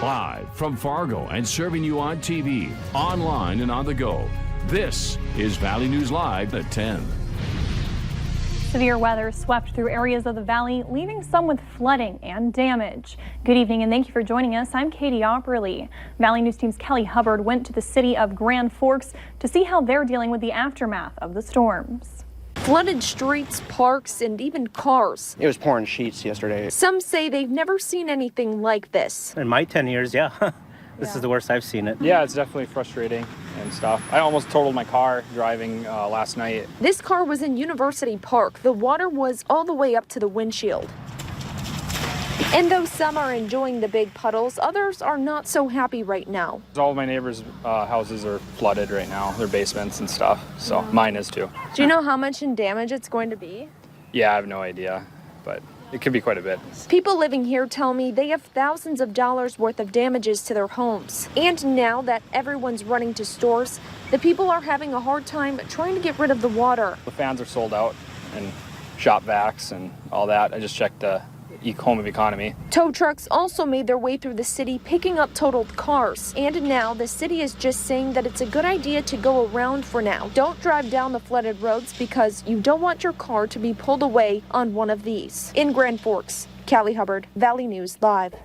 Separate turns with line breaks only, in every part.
Live from Fargo and serving you on TV, online, and on the go. This is Valley News Live at 10.
Severe weather swept through areas of the valley, leaving some with flooding and damage. Good evening and thank you for joining us. I'm Katie Opperly. Valley News Team's Kelly Hubbard went to the city of Grand Forks to see how they're dealing with the aftermath of the storms.
Flooded streets, parks, and even cars.
It was pouring sheets yesterday.
Some say they've never seen anything like this.
In my 10 years, yeah. This is the worst I've seen it.
Yeah, it's definitely frustrating and stuff. I almost totaled my car driving last night.
This car was in University Park. The water was all the way up to the windshield. And though some are enjoying the big puddles, others are not so happy right now.
All of my neighbors' houses are flooded right now, their basements and stuff, so mine is too.
Do you know how much in damage it's going to be?
Yeah, I have no idea, but it could be quite a bit.
People living here tell me they have thousands of dollars worth of damages to their homes. And now that everyone's running to stores, the people are having a hard time trying to get rid of the water.
The fans are sold out and shop vacs and all that. I just checked the home of economy.
Tow trucks also made their way through the city picking up totaled cars. And now the city is just saying that it's a good idea to go around for now. Don't drive down the flooded roads because you don't want your car to be pulled away on one of these. In Grand Forks, Kelly Hubbard, Valley News Live.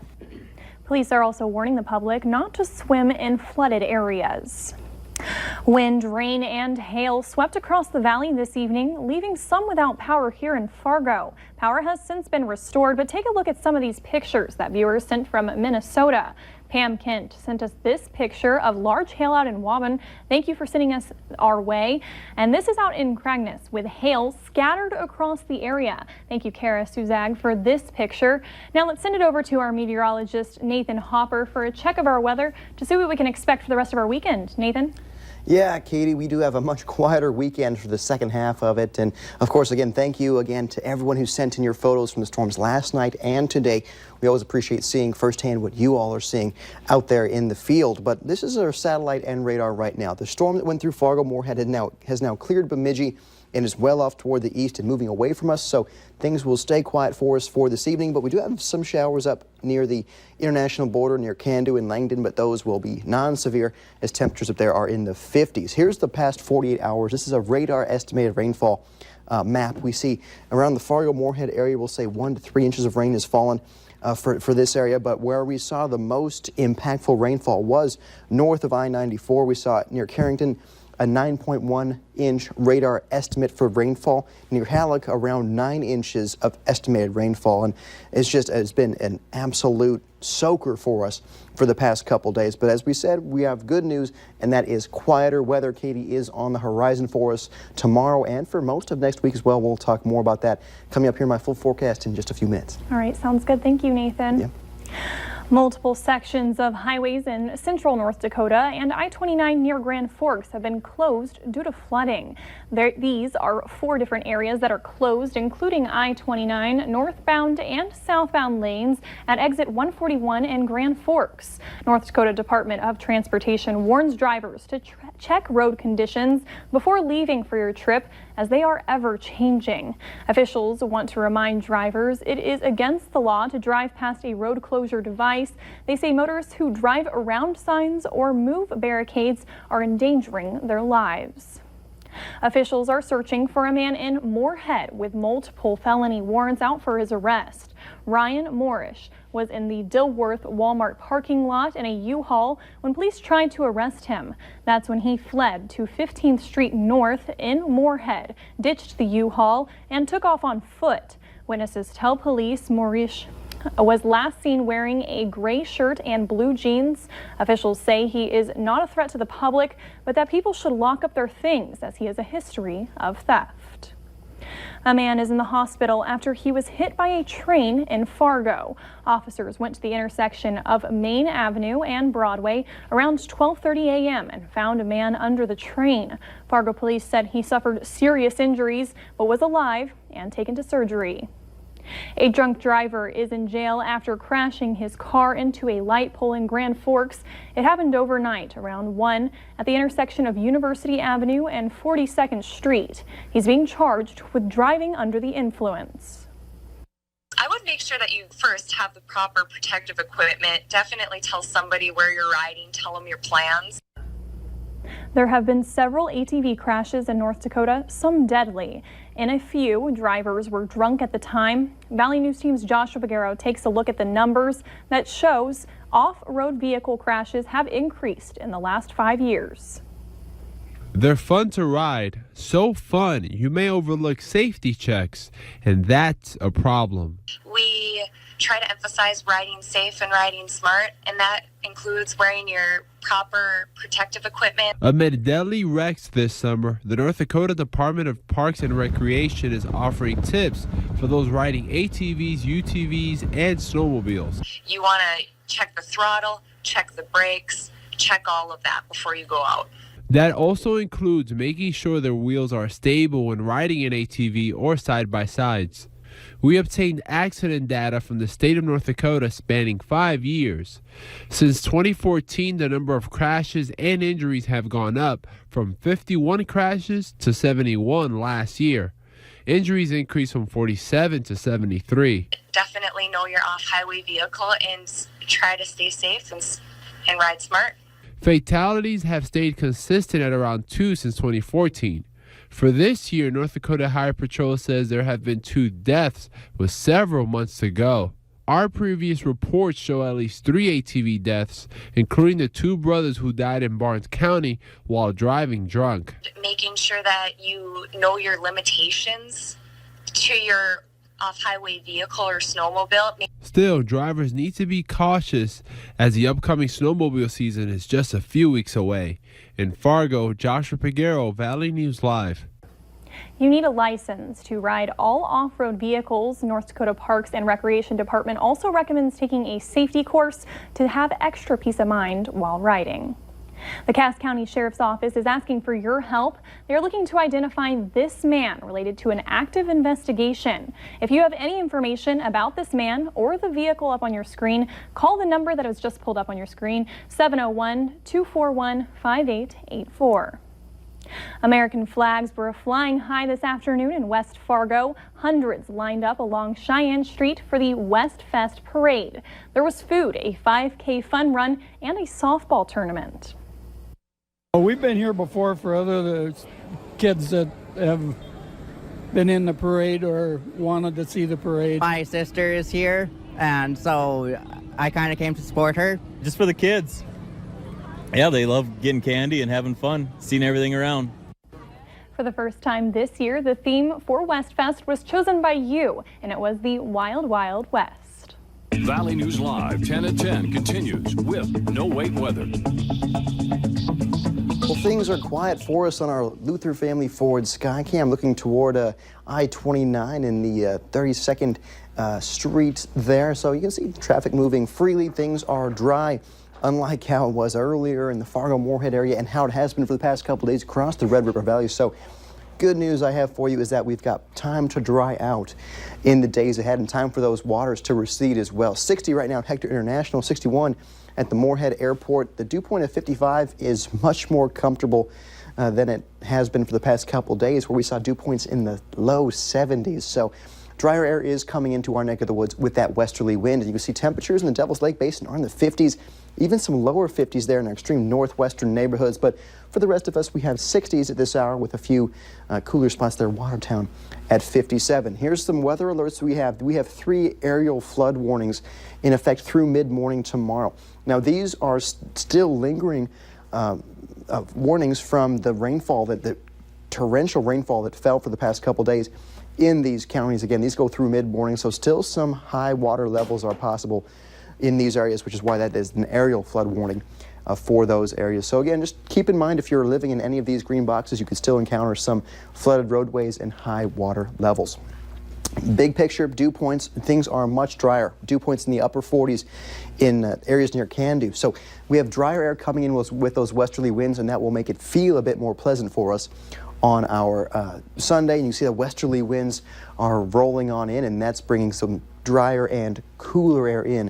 Police are also warning the public not to swim in flooded areas. Wind, rain, and hail swept across the valley this evening, leaving some without power here in Fargo. Power has since been restored, but take a look at some of these pictures that viewers sent from Minnesota. Pam Kent sent us this picture of large hail out in Waubun. Thank you for sending us our way. And this is out in Cragness with hail scattered across the area. Thank you, Kara Suzag, for this picture. Now let's send it over to our meteorologist, Nathan Hopper, for a check of our weather to see what we can expect for the rest of our weekend. Nathan?
Yeah, Katie, we do have a much quieter weekend for the second half of it. And of course, again, thank you again to everyone who sent in your photos from the storms last night and today. We always appreciate seeing firsthand what you all are seeing out there in the field. But this is our satellite and radar right now. The storm that went through Fargo-Moorhead has now cleared Bemidji and is well off toward the east and moving away from us, so things will stay quiet for us for this evening, but we do have some showers up near the international border near Candu and Langdon, but those will be non-severe as temperatures up there are in the 50s. Here's the past 48 hours. This is a radar estimated rainfall map. We see around the Fargo-Moorhead area, we'll say 1 to 3 inches of rain has fallen for this area, but where we saw the most impactful rainfall was north of I-94. We saw it near Carrington, a 9.1 inch radar estimate for rainfall. Near Halleck, around 9 inches of estimated rainfall. And it's been an absolute soaker for us for the past couple days. But as we said, we have good news, and that is quieter weather. Katie, is on the horizon for us tomorrow and for most of next week as well. We'll talk more about that coming up here in my full forecast in just a few minutes.
All right, sounds good. Thank you, Nathan.
Yeah.
Multiple sections of highways in central North Dakota and I-29 near Grand Forks have been closed due to flooding. These are 4 different areas that are closed, including I-29 northbound and southbound lanes at exit 141 in Grand Forks. North Dakota Department of Transportation warns drivers to check road conditions before leaving for your trip, as they are ever changing. Officials want to remind drivers it is against the law to drive past a road closure device. They say motorists who drive around signs or move barricades are endangering their lives. Officials are searching for a man in Moorhead with multiple felony warrants out for his arrest. Ryan Moorish was in the Dilworth Walmart parking lot in a U-Haul when police tried to arrest him. That's when he fled to 15th Street North in Moorhead, ditched the U-Haul, and took off on foot. Witnesses tell police Moorish was last seen wearing a gray shirt and blue jeans. Officials say he is not a threat to the public, but that people should lock up their things as he has a history of theft. A man is in the hospital after he was hit by a train in Fargo. Officers went to the intersection of Main Avenue and Broadway around 12:30 a.m. and found a man under the train. Fargo police said he suffered serious injuries but was alive and taken to surgery. A drunk driver is in jail after crashing his car into a light pole in Grand Forks. It happened overnight around 1 at the intersection of University Avenue and 42nd Street. He's being charged with driving under the influence.
I would would make sure that you first have the proper protective equipment. Definitely tell somebody where you're riding, tell them your plans.
There have been several ATV crashes in North Dakota, some deadly. In a few, drivers were drunk at the time. Valley News Team's Joshua Pagaro takes a look at the numbers that shows off-road vehicle crashes have increased in the last 5 years.
They're fun to ride, so fun you may overlook safety checks, and that's a problem.
We try to emphasize riding safe and riding smart, and that includes wearing your proper protective equipment.
Amid deadly wrecks this summer, the North Dakota Department of Parks and Recreation is offering tips for those riding ATVs, UTVs, and snowmobiles.
You want to check the throttle, check the brakes, check all of that before you go out.
That also includes making sure their wheels are stable when riding an ATV or side-by-sides. We obtained accident data from the state of North Dakota spanning 5 years. Since 2014, the number of crashes and injuries have gone up from 51 crashes to 71 last year. Injuries increased from 47 to 73.
Definitely know your off-highway vehicle and try to stay safe and ride smart.
Fatalities have stayed consistent at around 2 since 2014. For this year, North Dakota Highway Patrol says there have been 2 deaths with several months to go. Our previous reports show at least 3 ATV deaths, including the 2 brothers who died in Barnes County while driving drunk.
Making sure that you know your limitations to your off-highway vehicle or snowmobile.
Still, drivers need to be cautious as the upcoming snowmobile season is just a few weeks away. In Fargo, Joshua Pagaro, Valley News Live.
You need a license to ride all off-road vehicles. North Dakota Parks and Recreation Department also recommends taking a safety course to have extra peace of mind while riding. The Cass County Sheriff's Office is asking for your help. They're looking to identify this man related to an active investigation. If you have any information about this man or the vehicle up on your screen, call the number that was just pulled up on your screen, 701-241-5884. American flags were flying high this afternoon in West Fargo. Hundreds lined up along Cheyenne Street for the West Fest parade. There was food, a 5K fun run, and a softball tournament.
We've been here before for other kids that have been in the parade or wanted to see the parade.
My sister is here, and so I kind of came to support her.
Just for the kids. Yeah, they love getting candy and having fun, seeing everything around.
For the first time this year, the theme for West Fest was chosen by you, and it was the Wild Wild West.
Valley News Live 10 at 10 continues with no wait weather.
Well, things are quiet for us on our Luther Family Ford Skycam, looking toward I-29 in the 32nd Street there. So you can see traffic moving freely. Things are dry, unlike how it was earlier in the Fargo-Moorhead area and how it has been for the past couple days across the Red River Valley. So good news I have for you is that we've got time to dry out in the days ahead and time for those waters to recede as well. 60 right now at Hector International, 61 at the Moorhead Airport. The dew point of 55 is much more comfortable than it has been for the past couple days, where we saw dew points in the low 70s. So drier air is coming into our neck of the woods with that westerly wind. And you can see temperatures in the Devil's Lake Basin are in the 50s, even some lower 50s there in our extreme northwestern neighborhoods. But for the rest of us, we have 60s at this hour with a few cooler spots there. Watertown at 57. Here's some weather alerts we have. We have 3 aerial flood warnings in effect through mid-morning tomorrow. Now, these are still lingering warnings from the rainfall, the torrential rainfall that fell for the past couple days in these counties. Again, these go through mid-morning, so still some high water levels are possible in these areas, which is why that is an aerial flood warning for those areas. So again, just keep in mind, if you're living in any of these green boxes, you could still encounter some flooded roadways and high water levels. Big picture, dew points, things are much drier. Dew points in the upper 40s in areas near Candu. So we have drier air coming in with those westerly winds, and that will make it feel a bit more pleasant for us on our Sunday. And you see the westerly winds are rolling on in, and that's bringing some drier and cooler air in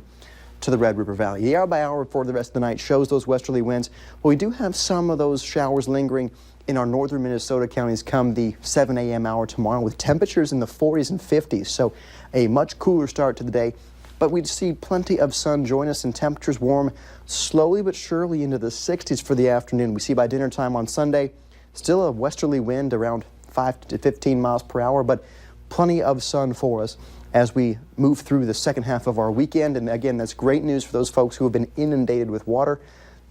to the Red River Valley. The hour by hour for the rest of the night shows those westerly winds, but we do have some of those showers lingering in our northern Minnesota counties come the 7 a.m. hour tomorrow with temperatures in the 40s and 50s. So a much cooler start to the day. But we see plenty of sun join us and temperatures warm slowly but surely into the 60s for the afternoon. We see by dinner time on Sunday, still a westerly wind around 5 to 15 miles per hour, but plenty of sun for us as we move through the second half of our weekend. And again, that's great news for those folks who have been inundated with water,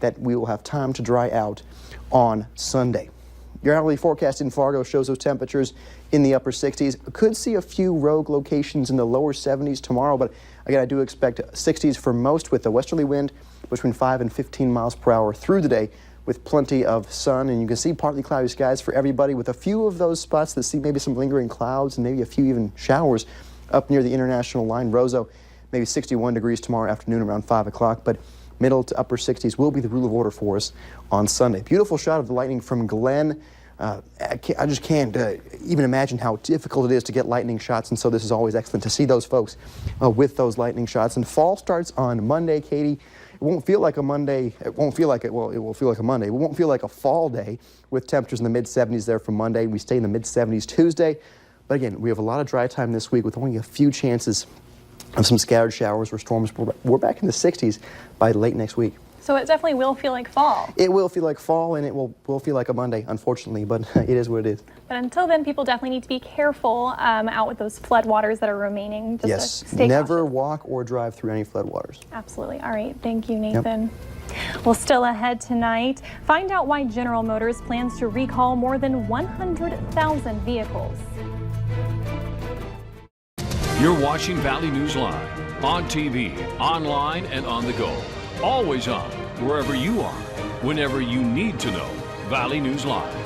that we will have time to dry out on Sunday. Your hourly forecast in Fargo shows those temperatures in the upper 60s. Could see a few rogue locations in the lower 70s tomorrow, but again, I do expect 60s for most with a westerly wind between 5 and 15 miles per hour through the day with plenty of sun. And you can see partly cloudy skies for everybody with a few of those spots that see maybe some lingering clouds and maybe a few even showers up near the international line. Roseau, maybe 61 degrees tomorrow afternoon around 5 o'clock, but middle to upper 60s will be the rule of order for us on Sunday. Beautiful shot of the lightning from Glenn. I just can't even imagine how difficult it is to get lightning shots, and so this is always excellent to see those folks with those lightning shots. And fall starts on Monday, Katie. It won't feel like a Monday. It won't feel like it. Well, it will feel like a Monday. It won't feel like a fall day with temperatures in the mid-70s there from Monday. We stay in the mid-70s Tuesday. But again, we have a lot of dry time this week with only a few chances of some scattered showers or storms. We're back in the 60s by late next week.
So it definitely will feel like fall.
It will feel like fall, and it will feel like a Monday, unfortunately, but it is what it is.
But until then, people definitely need to be careful out with those floodwaters that are remaining. Just
yes,
to stay
never
cautious.
Walk or drive through any floodwaters.
Absolutely. All right. Thank you, Nathan. Yep. Well, still ahead tonight, find out why General Motors plans to recall more than 100,000 vehicles.
You're watching Valley News Live on TV, online, and on the go. Always on, wherever you are, whenever you need to know. Valley News Live.